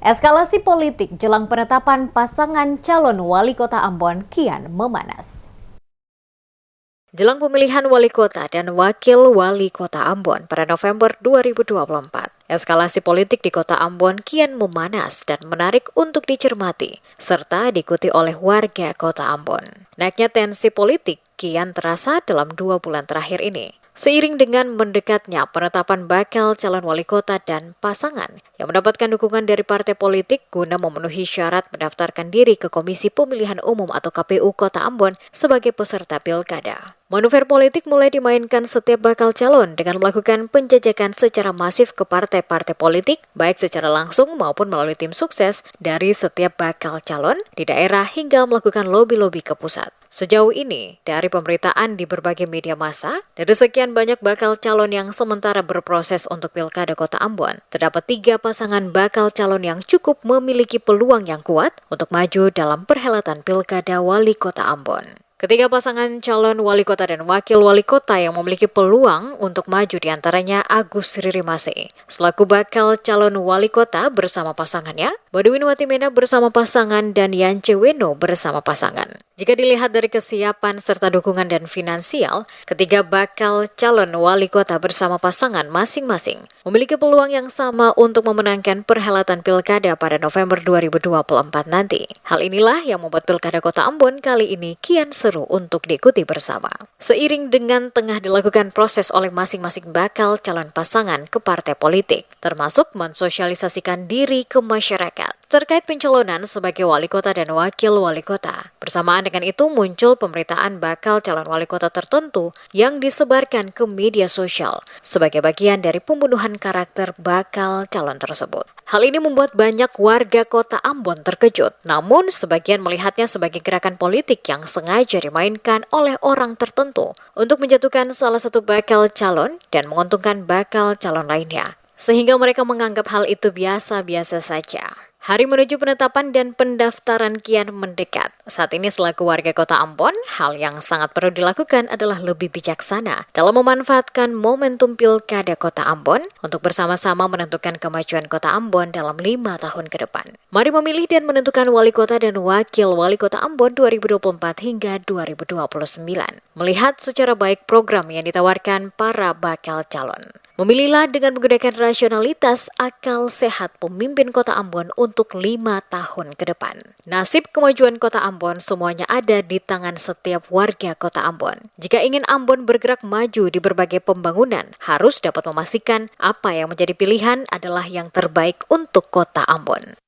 Eskalasi politik jelang penetapan pasangan calon wali kota Ambon kian memanas. Jelang pemilihan wali kota dan wakil wali kota Ambon pada November 2024, eskalasi politik di kota Ambon kian memanas dan menarik untuk dicermati, serta diikuti oleh warga kota Ambon. Naiknya tensi politik kian terasa dalam 2 bulan terakhir ini. Seiring dengan mendekatnya penetapan bakal calon wali kota dan pasangan yang mendapatkan dukungan dari partai politik guna memenuhi syarat mendaftarkan diri ke Komisi Pemilihan Umum atau KPU Kota Ambon sebagai peserta pilkada. Manuver politik mulai dimainkan setiap bakal calon dengan melakukan penjajakan secara masif ke partai-partai politik, baik secara langsung maupun melalui tim sukses dari setiap bakal calon di daerah hingga melakukan lobi-lobi ke pusat. Sejauh ini, dari pemberitaan di berbagai media massa, dari sekian banyak bakal calon yang sementara berproses untuk Pilkada Kota Ambon, terdapat 3 pasangan bakal calon yang cukup memiliki peluang yang kuat untuk maju dalam perhelatan Pilkada Wali Kota Ambon. Ketiga pasangan calon wali kota dan wakil wali kota yang memiliki peluang untuk maju diantaranya Agus Ririmase selaku bakal calon wali kota bersama pasangannya, Baduin Watimena bersama pasangan, dan Yance Weno bersama pasangan. Jika dilihat dari kesiapan serta dukungan dan finansial, ketiga bakal calon wali kota bersama pasangan masing-masing memiliki peluang yang sama untuk memenangkan perhelatan pilkada pada November 2024 nanti. Hal inilah yang membuat Pilkada Kota Ambon kali ini kian seru untuk diikuti bersama. Seiring dengan tengah dilakukan proses oleh masing-masing bakal calon pasangan ke partai politik, termasuk mensosialisasikan diri ke masyarakat terkait pencalonan sebagai wali kota dan wakil wali kota. Bersamaan dengan itu muncul pemberitaan bakal calon wali kota tertentu yang disebarkan ke media sosial sebagai bagian dari pembunuhan karakter bakal calon tersebut. Hal ini membuat banyak warga kota Ambon terkejut, namun sebagian melihatnya sebagai gerakan politik yang sengaja dimainkan oleh orang tertentu untuk menjatuhkan salah satu bakal calon dan menguntungkan bakal calon lainnya, sehingga mereka menganggap hal itu biasa-biasa saja. Hari menuju penetapan dan pendaftaran kian mendekat. Saat ini selaku warga kota Ambon, hal yang sangat perlu dilakukan adalah lebih bijaksana dalam memanfaatkan momentum Pilkada Kota Ambon untuk bersama-sama menentukan kemajuan kota Ambon dalam 5 tahun ke depan. Mari memilih dan menentukan wali kota dan wakil wali kota Ambon 2024 hingga 2029. Melihat secara baik program yang ditawarkan para bakal calon. Memilihlah dengan menggunakan rasionalitas, akal sehat pemimpin kota Ambon untuk 5 tahun ke depan. Nasib kemajuan kota Ambon semuanya ada di tangan setiap warga kota Ambon. Jika ingin Ambon bergerak maju di berbagai pembangunan, harus dapat memastikan apa yang menjadi pilihan adalah yang terbaik untuk kota Ambon.